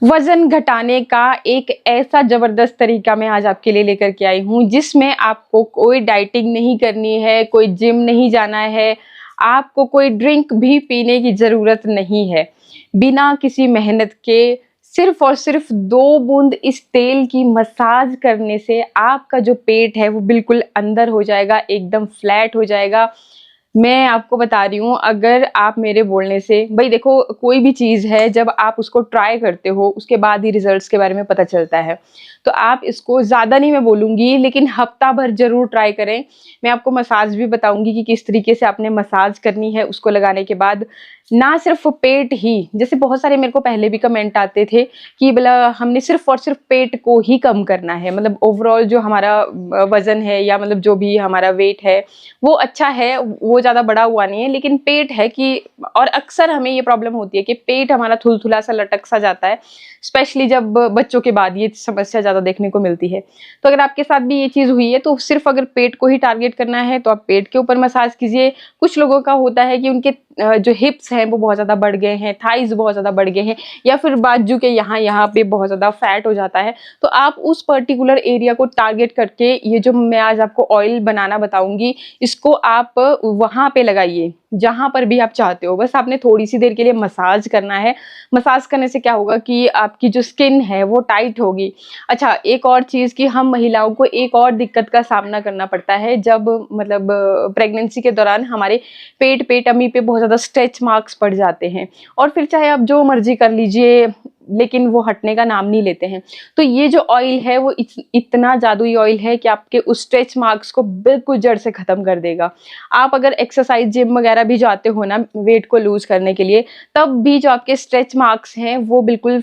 वज़न घटाने का एक ऐसा ज़बरदस्त तरीका मैं आज आपके लिए लेकर के आई हूँ, जिसमें आपको कोई डाइटिंग नहीं करनी है, कोई जिम नहीं जाना है, आपको कोई ड्रिंक भी पीने की ज़रूरत नहीं है। बिना किसी मेहनत के सिर्फ़ और सिर्फ़ 2 बूंद इस तेल की मसाज करने से आपका जो पेट है, वो बिल्कुल अंदर हो जाएगा, एकदम फ्लैट हो जाएगा। मैं आपको बता रही हूँ, अगर आप मेरे बोलने से भई देखो, कोई भी चीज़ है जब आप उसको ट्राई करते हो उसके बाद ही रिज़ल्ट्स के बारे में पता चलता है। तो आप इसको ज़्यादा नहीं मैं बोलूँगी, लेकिन हफ़्ता भर ज़रूर ट्राई करें। मैं आपको मसाज भी बताऊँगी कि किस तरीके से आपने मसाज करनी है उसको लगाने के बाद। ना सिर्फ़ पेट ही, जैसे बहुत सारे मेरे को पहले भी कमेंट आते थे कि बोला हमने सिर्फ़ और सिर्फ़ पेट को ही कम करना है, मतलब ओवरऑल जो हमारा वज़न है या मतलब जो भी हमारा वेट है वो अच्छा है, वो ज़्यादा बढ़ा हुआ नहीं है, लेकिन पेट है कि और अक्सर हमें ये प्रॉब्लम होती है कि पेट हमारा थुलथुला सा लटक सा जाता है, स्पेशली जब बच्चों के बाद ये समस्या ज़्यादा देखने को मिलती है। तो अगर आपके साथ भी ये चीज़ हुई है तो सिर्फ़ अगर पेट को ही टारगेट करना है तो आप पेट के ऊपर मसाज कीजिए। कुछ लोगों का होता है कि उनके जो हिप्स हैं वो बहुत ज़्यादा बढ़ गए हैं, थाइज़ बहुत ज़्यादा बढ़ गए हैं या फिर बाजू के यहाँ पे बहुत ज़्यादा फैट हो जाता है। तो आप उस पर्टिकुलर एरिया को टारगेट करके ये जो मैं आज आपको ऑयल बनाना बताऊँगी, इसको आप वहाँ पे लगाइए, जहाँ पर भी आप चाहते हो। बस आपने थोड़ी-सी देर के लिए मसाज करना है। मसाज करने से क्या होगा कि आपकी जो स्किन है वो टाइट होगी। अच्छा, एक और चीज़ कि हम महिलाओं को एक और दिक्कत का सामना करना पड़ता है जब मतलब प्रेगनेंसी के दौरान हमारे पेट पे, टमी पे बहुत ज़्यादा स्ट्रेच मार्क्स पड़ जाते हैं और फिर चाहे आप जो मर्ज़ी कर लीजिए, लेकिन वो हटने का नाम नहीं लेते हैं। तो ये जो ऑयल है वो इतना जादुई ऑयल है कि आपके उस स्ट्रेच मार्क्स को बिल्कुल जड़ से ख़त्म कर देगा। आप अगर एक्सरसाइज़, जिम वगैरह भी जाते हो ना वेट को लूज़ करने के लिए, तब भी जो आपके स्ट्रेच मार्क्स हैं वो बिल्कुल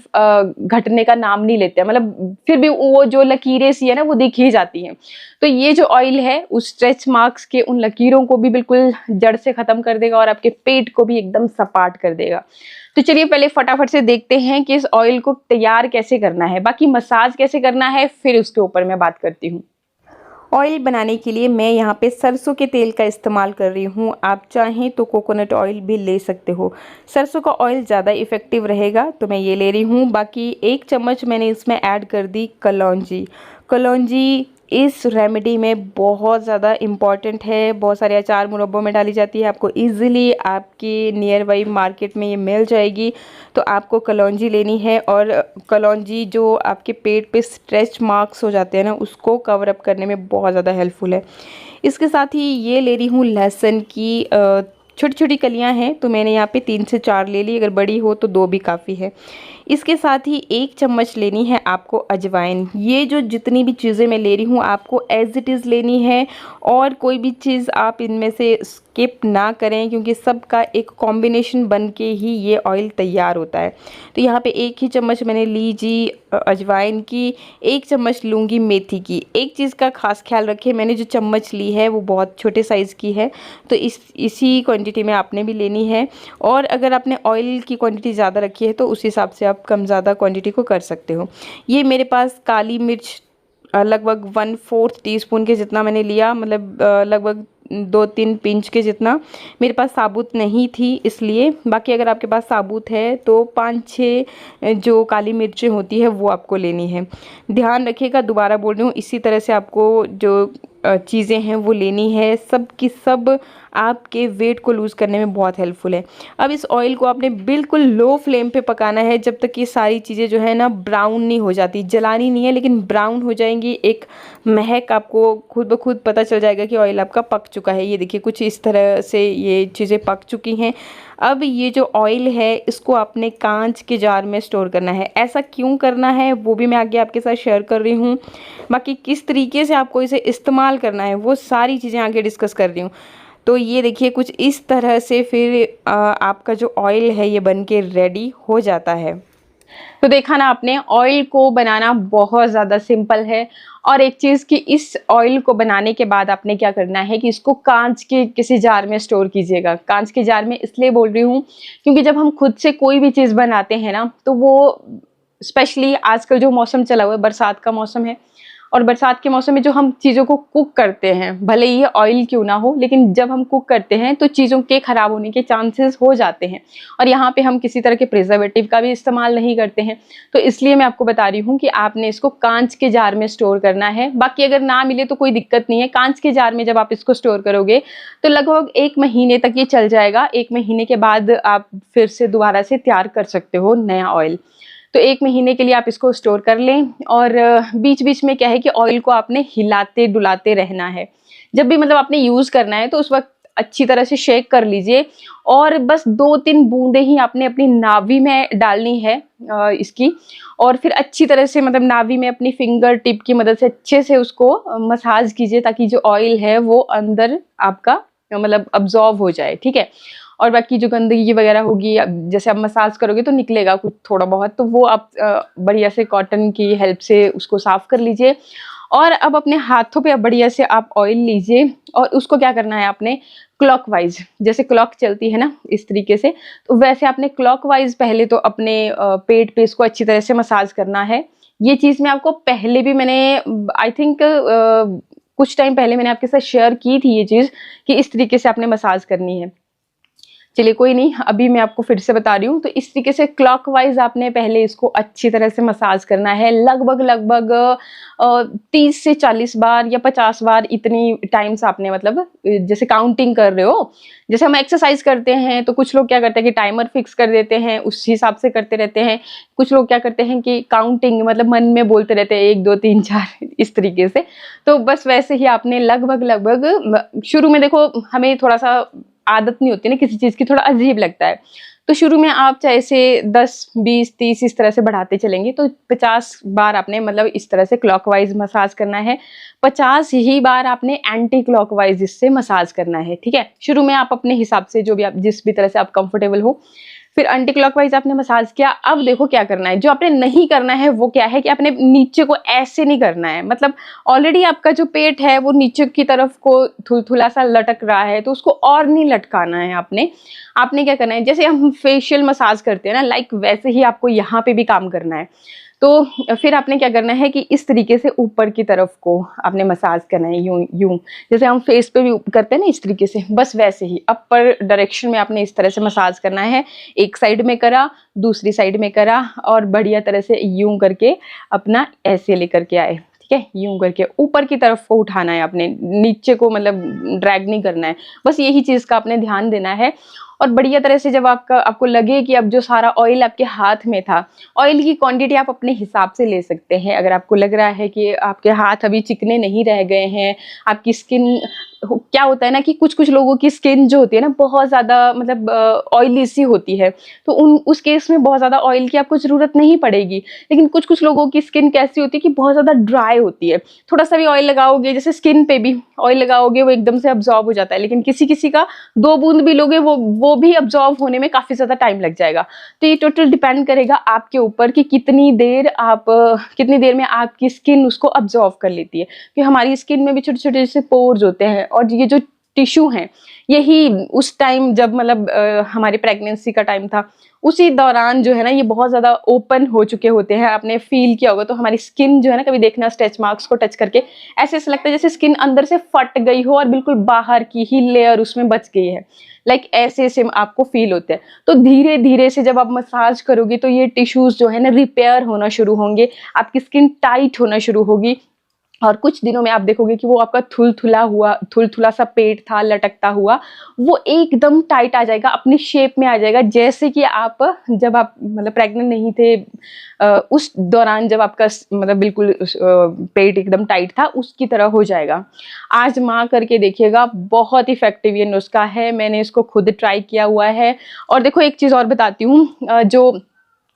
घटने का नाम नहीं लेते हैं। मतलब फिर भी वो जो लकीरें सी है ना वो दिख ही जाती हैं। तो ये जो ऑयल है उस स्ट्रेच मार्क्स के उन लकीरों को भी बिल्कुल जड़ से ख़त्म कर देगा और आपके पेट को भी एकदम सपाट कर देगा। तो चलिए पहले फटाफट से देखते हैं कि इस ऑयल को तैयार कैसे करना है, बाकी मसाज कैसे करना है फिर उसके ऊपर मैं बात करती हूँ। ऑयल बनाने के लिए मैं यहाँ पे सरसों के तेल का इस्तेमाल कर रही हूँ। आप चाहें तो कोकोनट ऑयल भी ले सकते हो। सरसों का ऑयल ज़्यादा इफ़ेक्टिव रहेगा तो मैं ये ले रही हूँ। बाकी 1 चम्मच मैंने इसमें ऐड कर दी कलौंजी। कलौंजी इस रेमेडी में बहुत ज़्यादा इम्पॉर्टेंट है। बहुत सारे अचार मुरब्बों में डाली जाती है। आपको ईज़िली आपकी नियर बाई मार्केट में ये मिल जाएगी। तो आपको कलौंजी लेनी है और कलौंजी जो आपके पेट पे स्ट्रेच मार्क्स हो जाते हैं ना, उसको कवर अप करने में बहुत ज़्यादा हेल्पफुल है। इसके साथ ही ये ले रही हूँ लहसुन की छोटी-छोटी कलियाँ हैं, तो मैंने यहाँ पे 3 से 4 ले ली, अगर बड़ी हो तो 2 भी काफ़ी है। इसके साथ ही 1 चम्मच लेनी है आपको अजवाइन। ये जो जितनी भी चीज़ें मैं ले रही हूँ आपको एज़ इट इज़ लेनी है और कोई भी चीज़ आप इनमें से स्किप ना करें, क्योंकि सबका एक कॉम्बिनेशन बन के ही ये ऑयल तैयार होता है। तो यहाँ पे 1 ही चम्मच मैंने ली जी अजवाइन की, 1 चम्मच लूँगी मेथी की। एक चीज़ का ख़ास ख्याल रखें, मैंने जो चम्मच ली है वो बहुत छोटे साइज़ की है, तो इसी क्वांटिटी में आपने भी लेनी है। और अगर आपने ऑयल की क्वांटिटी ज़्यादा रखी है तो उस हिसाब से आप कम ज़्यादा क्वांटिटी को कर सकते हो। ये मेरे पास काली मिर्च लगभग 1/4 टीस्पून के जितना मैंने लिया, मतलब लगभग 2-3 पिंच के जितना। मेरे पास साबुत नहीं थी इसलिए, बाकी अगर आपके पास साबुत है तो 5-6 जो काली मिर्चें होती है वो आपको लेनी है। ध्यान रखिएगा, दोबारा बोल रही हूँ, इसी तरह से आपको जो चीज़ें हैं वो लेनी है। सब की सब आपके वेट को लूज़ करने में बहुत हेल्पफुल है। अब इस ऑयल को आपने बिल्कुल लो फ्लेम पे पकाना है जब तक ये सारी चीज़ें जो है ना ब्राउन नहीं हो जाती। जलानी नहीं है लेकिन ब्राउन हो जाएंगी। एक महक आपको खुद ब खुद पता चल जाएगा कि ऑयल आपका पक चुका है। ये देखिए कुछ इस तरह से ये चीज़ें पक चुकी हैं। अब ये जो ऑयल है इसको आपने कांच के जार में स्टोर करना है। ऐसा क्यों करना है वो भी मैं आगे आपके साथ शेयर कर रही हूँ। बाकी किस तरीके से आपको इसे इस्तेमाल करना है वो सारी चीज़ें आगे डिस्कस कर रही हूँ। तो ये देखिए कुछ इस तरह से फिर आपका जो ऑयल है ये बन के रेडी हो जाता है। तो देखा ना आपने, ऑयल को बनाना बहुत ज़्यादा सिंपल है। और एक चीज़ कि इस ऑयल को बनाने के बाद आपने क्या करना है कि इसको कांच के किसी जार में स्टोर कीजिएगा। कांच के जार में इसलिए बोल रही हूँ क्योंकि जब हम खुद से कोई भी चीज़ बनाते हैं ना, तो वो स्पेशली आजकल जो मौसम चला हुआ है, बरसात का मौसम है, और बरसात के मौसम में जो हम चीज़ों को कुक करते हैं, भले ही ये ऑयल क्यों ना हो, लेकिन जब हम कुक करते हैं तो चीज़ों के खराब होने के चांसेस हो जाते हैं। और यहाँ पे हम किसी तरह के प्रिजर्वेटिव का भी इस्तेमाल नहीं करते हैं, तो इसलिए मैं आपको बता रही हूँ कि आपने इसको कांच के जार में स्टोर करना है। बाकी अगर ना मिले तो कोई दिक्कत नहीं है, कांच के जार में जब आप इसको स्टोर करोगे तो लगभग 1 महीने तक ये चल जाएगा। 1 महीने के बाद आप फिर से दोबारा से तैयार कर सकते हो नया ऑयल। तो 1 महीने के लिए आप इसको स्टोर कर लें। और बीच बीच में क्या है कि ऑयल को आपने हिलाते डुलाते रहना है। जब भी मतलब आपने यूज़ करना है तो उस वक्त अच्छी तरह से शेक कर लीजिए, और बस 2-3 बूंदें ही आपने अपनी नाभि में डालनी है इसकी। और फिर अच्छी तरह से मतलब नाभि में अपनी फिंगर टिप की मदद से अच्छे से उसको मसाज कीजिए, ताकि जो ऑयल है वो अंदर आपका मतलब अब्जॉर्ब हो जाए, ठीक है। और बाकी जो गंदगी वगैरह होगी, जैसे आप मसाज करोगे तो निकलेगा कुछ थोड़ा बहुत, तो वो आप बढ़िया से कॉटन की हेल्प से उसको साफ कर लीजिए। और अब अपने हाथों पे बढ़िया से आप ऑयल लीजिए, और उसको क्या करना है आपने क्लॉकवाइज, जैसे क्लॉक चलती है ना इस तरीके से, तो वैसे आपने क्लॉकवाइज पहले तो अपने पेट पे इसको अच्छी तरह से मसाज करना है। ये चीज़ मैं आपको पहले भी मैंने आई थिंक कुछ टाइम पहले मैंने आपके साथ शेयर की थी ये चीज़, कि इस तरीके से आपने मसाज करनी है। चलिए कोई नहीं, अभी मैं आपको फिर से बता रही हूँ। तो इस तरीके से क्लॉकवाइज आपने पहले इसको अच्छी तरह से मसाज करना है, लगभग 30 से 40 बार या 50 बार, इतनी टाइम्स आपने मतलब जैसे काउंटिंग कर रहे हो। जैसे हम एक्सरसाइज करते हैं तो कुछ लोग क्या करते हैं कि टाइमर फिक्स कर देते हैं, उस हिसाब से करते रहते हैं। कुछ लोग क्या करते हैं कि काउंटिंग मतलब मन में बोलते रहते हैं 1 2 3 4 इस तरीके से। तो बस वैसे ही आपने लगभग शुरू में देखो हमें थोड़ा सा आदत नहीं होती ना किसी चीज़ की, थोड़ा अजीब लगता है। तो शुरू में आप चाहे से 10, 20, 30 इस तरह से बढ़ाते चलेंगे, तो 50 बार आपने मतलब इस तरह से क्लॉकवाइज मसाज करना है। 50 ही बार आपने एंटी क्लॉकवाइज इससे मसाज करना है, ठीक है। शुरू में आप अपने हिसाब से जो भी आप जिस भी तरह से आप कंफर्टेबल हो, फिर एंटी क्लॉकवाइज आपने मसाज किया। अब देखो क्या करना है, जो आपने नहीं करना है वो क्या है कि आपने नीचे को ऐसे नहीं करना है। मतलब ऑलरेडी आपका जो पेट है वो नीचे की तरफ को थुलथुला सा लटक रहा है, तो उसको और नहीं लटकाना है आपने। आपने क्या करना है, जैसे हम फेशियल मसाज करते हैं ना, लाइक वैसे ही आपको यहाँ पे भी काम करना है। तो फिर आपने क्या करना है कि इस तरीके से ऊपर की तरफ को आपने मसाज करना है, यूं यूं, जैसे हम फेस पे भी करते हैं ना इस तरीके से, बस वैसे ही अपर डायरेक्शन में आपने इस तरह से मसाज करना है। एक साइड में करा, दूसरी साइड में करा, और बढ़िया तरह से यूं करके अपना ऐसे लेकर के आए, ठीक है। यूं करके ऊपर की तरफ को उठाना है आपने, नीचे को मतलब ड्रैग नहीं करना है। बस यही चीज़ का आपने ध्यान देना है। और बढ़िया तरह से जब आपको लगे कि अब जो सारा ऑयल आपके हाथ में था, ऑयल की क्वांटिटी आप अपने हिसाब से ले सकते हैं। अगर आपको लग रहा है कि आपके हाथ अभी चिकने नहीं रह गए हैं, आपकी स्किन, क्या होता है ना कि कुछ कुछ लोगों की स्किन जो होती है ना बहुत ज़्यादा मतलब ऑयली सी होती है, तो उस केस में बहुत ज़्यादा ऑयल की आपको ज़रूरत नहीं पड़ेगी। लेकिन कुछ कुछ लोगों की स्किन कैसी होती है कि बहुत ज़्यादा ड्राई होती है, थोड़ा सा भी ऑयल लगाओगे, जैसे स्किन पे भी ऑयल लगाओगे वो एकदम से अब्जॉर्ब हो जाता है, लेकिन किसी किसी का 2 बूंद भी लोगे वो भी अब्जॉर्ब होने में काफ़ी ज़्यादा टाइम लग जाएगा। तो ये टोटल डिपेंड करेगा आपके ऊपर कि कितनी देर में आपकी स्किन उसको अब्जॉर्ब कर लेती है। कि हमारी स्किन में भी छोटे छोटे जैसे पोर्स होते हैं, और ये जो टिश्यू हैं, यही उस टाइम जब मतलब हमारी प्रेगनेंसी का टाइम था, उसी दौरान जो है ना ये बहुत ज़्यादा ओपन हो चुके होते हैं। आपने फील किया होगा, तो हमारी स्किन जो है ना, कभी देखना स्ट्रेच मार्क्स को टच करके ऐसे ऐसा लगता है जैसे स्किन अंदर से फट गई हो और बिल्कुल बाहर की ही लेयर उसमें बच गई है, लाइक ऐसे ऐसे आपको फील होते हैं। तो धीरे धीरे से जब आप मसाज करोगे तो ये टिश्यूज जो है ना रिपेयर होना शुरू होंगे, आपकी स्किन टाइट होना शुरू होगी, और कुछ दिनों में आप देखोगे कि वो आपका थुलथुला सा पेट था लटकता हुआ, वो एकदम टाइट आ जाएगा, अपनी शेप में आ जाएगा, जैसे कि आप जब आप मतलब प्रेग्नेंट नहीं थे उस दौरान जब आपका मतलब बिल्कुल पेट एकदम टाइट था, उसकी तरह हो जाएगा। आजमा करके देखिएगा, बहुत इफेक्टिव ये नुस्खा है, मैंने इसको खुद ट्राई किया हुआ है। और देखो एक चीज़ और बताती हूँ,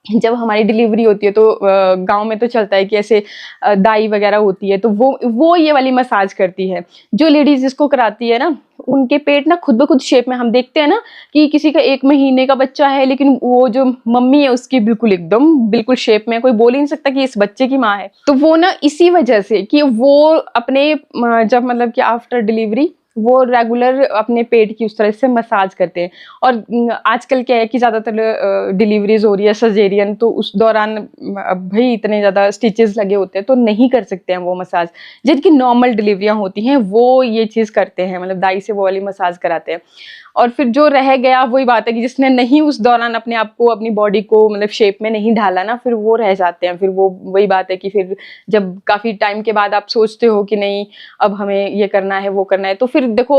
जब हमारी डिलीवरी होती है तो गांव में तो चलता है कि ऐसे दाई वगैरह होती है, तो वो ये वाली मसाज करती है। जो लेडीज इसको कराती है ना, उनके पेट ना खुद ब खुद शेप में, हम देखते हैं ना कि किसी का 1 महीने का बच्चा है, लेकिन वो जो मम्मी है उसकी बिल्कुल शेप में, कोई बोल ही नहीं सकता कि इस बच्चे की माँ है। तो वो ना इसी वजह से कि वो अपने जब मतलब कि आफ्टर डिलीवरी वो रेगुलर अपने पेट की उस तरह से मसाज करते हैं। और आजकल क्या है कि ज़्यादातर डिलीवरीज हो रही है सजेरियन, तो उस दौरान अब भाई इतने ज़्यादा स्टिचेस लगे होते हैं तो नहीं कर सकते हैं वो मसाज। जिनकी नॉर्मल डिलीवरियां होती हैं वो ये चीज़ करते हैं, मतलब दाई से वो वाली मसाज कराते हैं। और फिर जो रह गया वही बात है कि जिसने नहीं उस दौरान अपने आप को, अपनी बॉडी को मतलब शेप में नहीं ढाला ना, फिर वो रह जाते हैं। फिर वो वही बात है कि फिर जब काफ़ी टाइम के बाद आप सोचते हो कि नहीं अब हमें ये करना है वो करना है, तो फिर देखो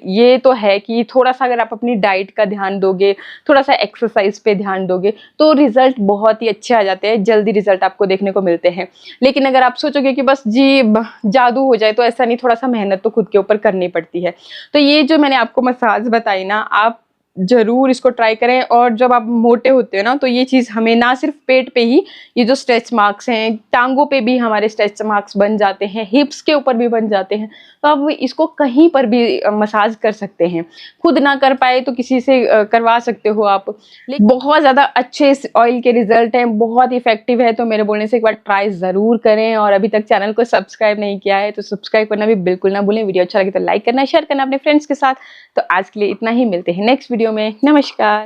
ये तो है कि थोड़ा सा अगर आप अपनी डाइट का ध्यान दोगे, थोड़ा सा एक्सरसाइज पे ध्यान दोगे तो रिजल्ट बहुत ही अच्छे आ जाते हैं, जल्दी रिजल्ट आपको देखने को मिलते हैं। लेकिन अगर आप सोचोगे कि बस जी जादू हो जाए, तो ऐसा नहीं, थोड़ा सा मेहनत तो खुद के ऊपर करनी पड़ती है। तो ये जो मैंने आपको मसाज बताई ना, आप ज़रूर इसको ट्राई करें। और जब आप मोटे होते हो ना, तो ये चीज़ हमें ना सिर्फ पेट पे ही, ये जो स्ट्रेच मार्क्स हैं, टांगों पे भी हमारे स्ट्रेच मार्क्स बन जाते हैं, हिप्स के ऊपर भी बन जाते हैं, तो आप इसको कहीं पर भी मसाज कर सकते हैं। खुद ना कर पाए तो किसी से करवा सकते हो आप। लेकिन बहुत ज़्यादा अच्छे इस ऑयल के रिजल्ट हैं, बहुत इफेक्टिव है, तो मेरे बोलने से एक बार ट्राई ज़रूर करें। और अभी तक चैनल को सब्सक्राइब नहीं किया है तो सब्सक्राइब करना भी बिल्कुल ना भूलें। वीडियो अच्छा लगे तो लाइक करना, शेयर करना अपने फ्रेंड्स के साथ। तो आज के लिए इतना ही, मिलते हैं नेक्स्ट वीडियो में। नमस्कार।